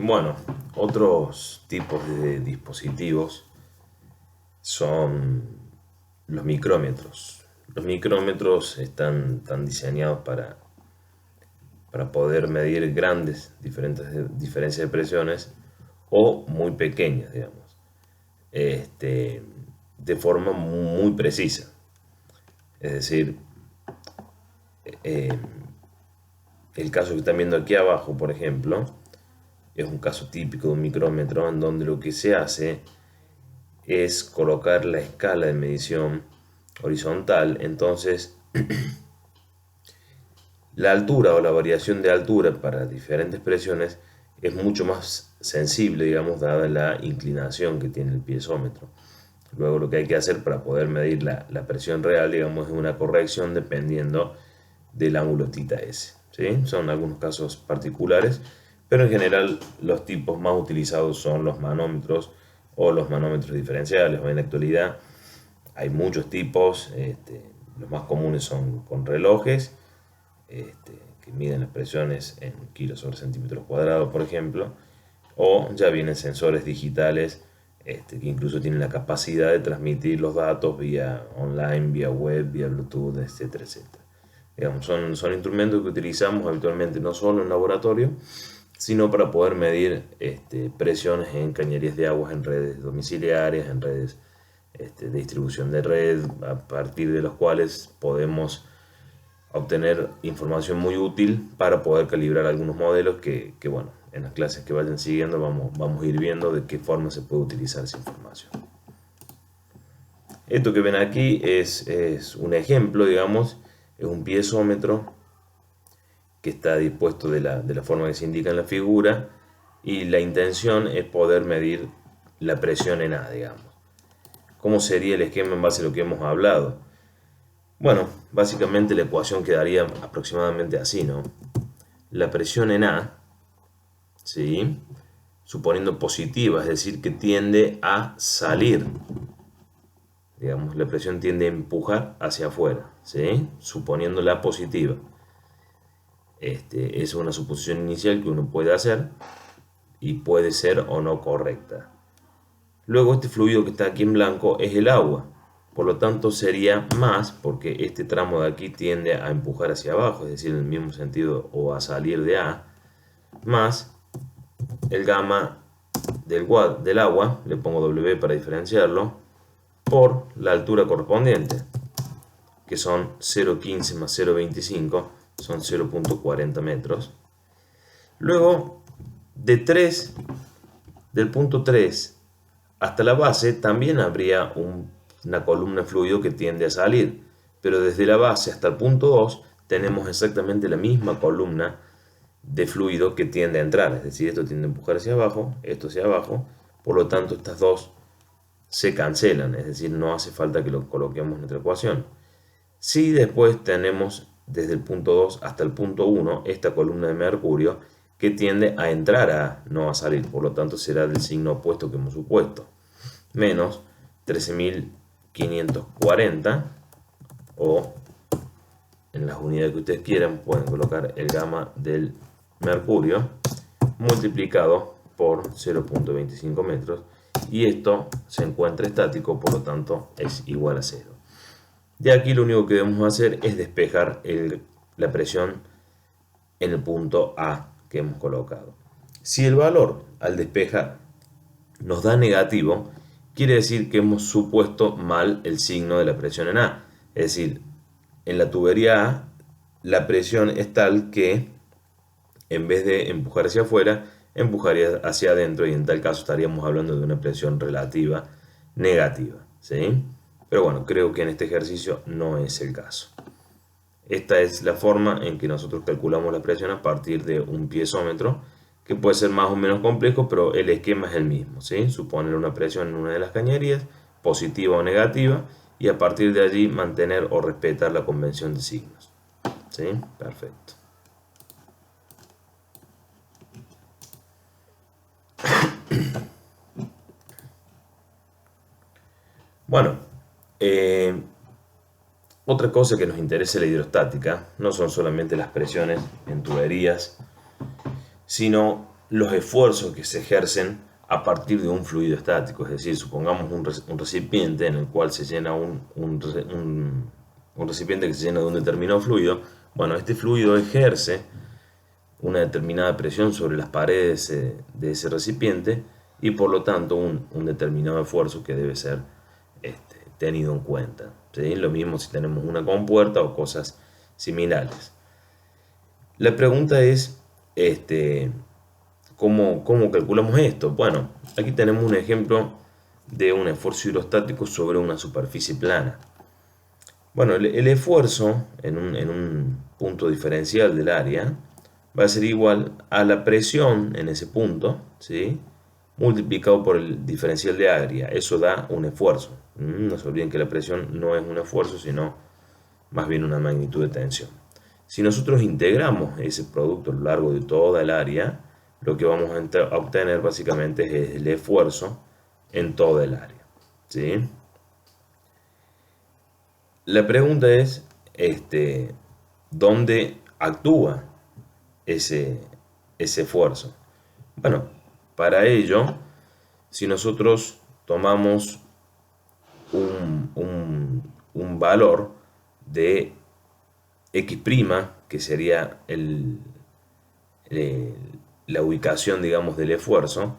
Bueno, otros tipos de dispositivos son los micrómetros. Los micrómetros están diseñados para poder medir grandes diferencias de presiones o muy pequeñas, digamos, de forma muy precisa. Es decir, eh, el caso que están viendo aquí abajo, por ejemplo, es un caso típico de un micrómetro en donde lo que se hace es colocar la escala de medición horizontal. Entonces, la altura o la variación de altura para diferentes presiones es mucho más sensible, digamos, dada la inclinación que tiene el piezómetro. Luego lo que hay que hacer para poder medir la presión real, digamos, es una corrección dependiendo del ángulo θ s. ¿Sí? Son algunos casos particulares, pero en general los tipos más utilizados son los manómetros o los manómetros diferenciales. Hoy en la actualidad hay muchos tipos, los más comunes son con relojes, que miden las presiones en kilos sobre centímetros cuadrados, por ejemplo, o ya vienen sensores digitales que incluso tienen la capacidad de transmitir los datos vía online, vía web, vía Bluetooth, etcétera, etcétera. Digamos, son instrumentos que utilizamos habitualmente no solo en laboratorio, sino para poder medir presiones en cañerías de aguas, en redes domiciliarias, en redes de distribución de red, a partir de los cuales podemos obtener información muy útil para poder calibrar algunos modelos que bueno, en las clases que vayan siguiendo vamos a ir viendo de qué forma se puede utilizar esa información. Esto que ven aquí es un ejemplo, digamos, es un piezómetro que está dispuesto de la forma que se indica en la figura, y la intención es poder medir la presión en A, digamos. ¿Cómo sería el esquema en base a lo que hemos hablado? Bueno, básicamente la ecuación quedaría aproximadamente así, ¿no? La presión en A, ¿sí?, suponiendo positiva, es decir, que tiende a salir. Digamos, la presión tiende a empujar hacia afuera, ¿sí?, suponiéndola positiva. Es una suposición inicial que uno puede hacer y puede ser o no correcta. Luego este fluido que está aquí en blanco es el agua. Por lo tanto sería más, porque este tramo de aquí tiende a empujar hacia abajo, es decir, en el mismo sentido, o a salir de A, más el gamma del agua, le pongo W para diferenciarlo, por la altura correspondiente, que son 0,15 más 0,25, son 0,40 metros. Luego, del punto 3 hasta la base también habría una columna de fluido que tiende a salir, pero desde la base hasta el punto 2 tenemos exactamente la misma columna de fluido que tiende a entrar, es decir, esto tiende a empujar hacia abajo, esto hacia abajo, por lo tanto estas dos se cancelan, es decir, no hace falta que lo coloquemos en nuestra ecuación. Si después tenemos desde el punto 2 hasta el punto 1 esta columna de mercurio que tiende a entrar a no a salir, por lo tanto será del signo opuesto que hemos supuesto, menos 13.540, o en las unidades que ustedes quieran pueden colocar el gamma del mercurio multiplicado por 0,25 metros, y esto se encuentra estático, por lo tanto es igual a 0. De aquí lo único que debemos hacer es despejar la presión en el punto A que hemos colocado. Si el valor al despejar nos da negativo, quiere decir que hemos supuesto mal el signo de la presión en A. Es decir, en la tubería A la presión es tal que en vez de empujar hacia afuera, empujaría hacia adentro, y en tal caso estaríamos hablando de una presión relativa negativa, ¿sí? Pero bueno, creo que en este ejercicio no es el caso. Esta es la forma en que nosotros calculamos la presión a partir de un piezómetro, que puede ser más o menos complejo, pero el esquema es el mismo, ¿sí? Suponer una presión en una de las cañerías, positiva o negativa, y a partir de allí mantener o respetar la convención de signos, ¿sí? Perfecto. Bueno, otra cosa que nos interesa en la hidrostática no son solamente las presiones en tuberías, sino los esfuerzos que se ejercen a partir de un fluido estático. Es decir, supongamos un recipiente en el cual se llena un recipiente que se llena de un determinado fluido. Bueno, este fluido ejerce una determinada presión sobre las paredes de ese recipiente y por lo tanto un determinado esfuerzo que debe ser tenido en cuenta, ¿sí? Lo mismo si tenemos una compuerta o cosas similares. La pregunta es, ¿cómo calculamos esto? Bueno, aquí tenemos un ejemplo de un esfuerzo hidrostático sobre una superficie plana. Bueno, el esfuerzo en un punto diferencial del área va a ser igual a la presión en ese punto, ¿sí?, multiplicado por el diferencial de área. Eso da un esfuerzo. No se olviden que la presión no es un esfuerzo, sino más bien una magnitud de tensión. Si nosotros integramos ese producto a lo largo de toda el área, lo que vamos a obtener básicamente es el esfuerzo en toda el área, ¿sí? La pregunta es, ¿dónde actúa ese esfuerzo? Bueno, para ello, si nosotros tomamos un valor de X', que sería la ubicación, digamos, del esfuerzo,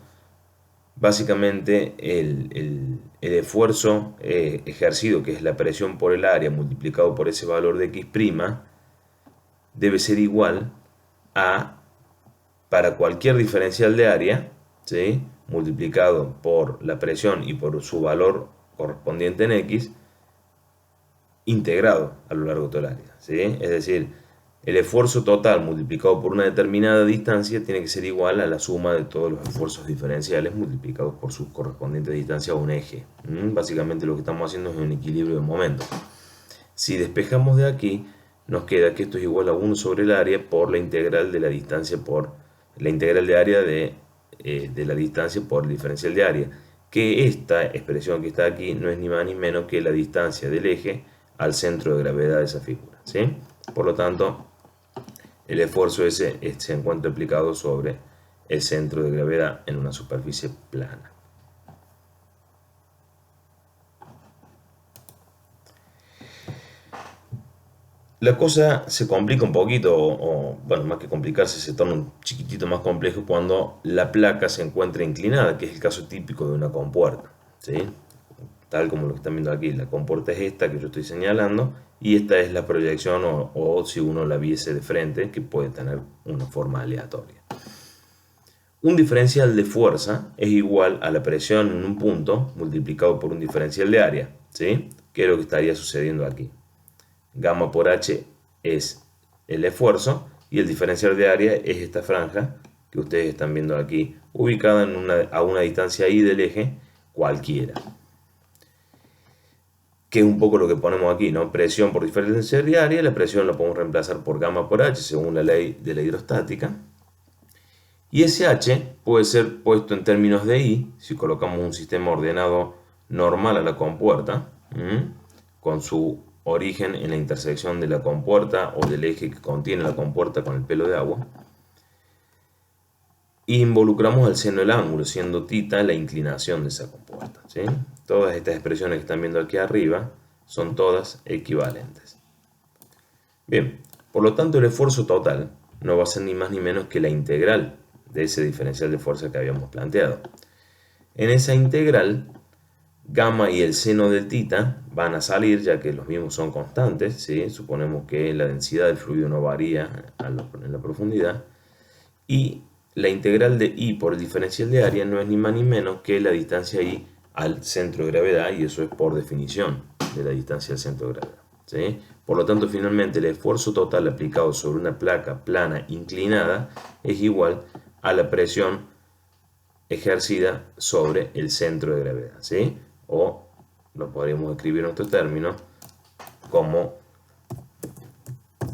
básicamente el esfuerzo ejercido, que es la presión por el área multiplicado por ese valor de X', debe ser igual a, para cualquier diferencial de área, ¿sí?, multiplicado por la presión y por su valor correspondiente en X, integrado a lo largo de toda el área, ¿sí? Es decir, el esfuerzo total multiplicado por una determinada distancia tiene que ser igual a la suma de todos los esfuerzos diferenciales multiplicados por su correspondiente distancia a un eje. Básicamente lo que estamos haciendo es un equilibrio de momentos. Si despejamos de aquí, nos queda que esto es igual a 1 sobre el área por la integral de la distancia por la integral de área de la distancia por el diferencial de área, que esta expresión que está aquí no es ni más ni menos que la distancia del eje al centro de gravedad de esa figura, ¿sí? Por lo tanto, el esfuerzo ese se encuentra aplicado sobre el centro de gravedad en una superficie plana. La cosa se complica un poquito, o bueno, más que complicarse, se torna un chiquitito más complejo cuando la placa se encuentra inclinada, que es el caso típico de una compuerta, ¿sí? Tal como lo que están viendo aquí, la compuerta es esta que yo estoy señalando, y esta es la proyección, o si uno la viese de frente, que puede tener una forma aleatoria. Un diferencial de fuerza es igual a la presión en un punto multiplicado por un diferencial de área, ¿sí?, que es lo que estaría sucediendo aquí. Gamma por H es el esfuerzo y el diferencial de área es esta franja que ustedes están viendo aquí, ubicada a una distancia I del eje cualquiera. Que es un poco lo que ponemos aquí, ¿no? Presión por diferencial de área, la presión la podemos reemplazar por gamma por H según la ley de la hidrostática. Y ese H puede ser puesto en términos de I si colocamos un sistema ordenado normal a la compuerta, con su origen en la intersección de la compuerta o del eje que contiene la compuerta con el pelo de agua. Y involucramos al seno del ángulo, siendo θ la inclinación de esa compuerta, ¿sí? Todas estas expresiones que están viendo aquí arriba son todas equivalentes. Bien, por lo tanto el esfuerzo total no va a ser ni más ni menos que la integral de ese diferencial de fuerza que habíamos planteado. En esa integral, gamma y el seno del θ van a salir, ya que los mismos son constantes, ¿sí? Suponemos que la densidad del fluido no varía en la profundidad, y la integral de I por el diferencial de área no es ni más ni menos que la distancia I al centro de gravedad, y eso es por definición de la distancia al centro de gravedad, ¿sí? Por lo tanto, finalmente el esfuerzo total aplicado sobre una placa plana inclinada es igual a la presión ejercida sobre el centro de gravedad, ¿sí? O lo podríamos escribir en otro término como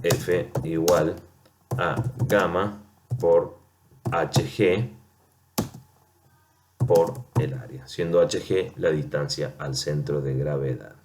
F igual a gamma por Hg por el área, siendo Hg la distancia al centro de gravedad.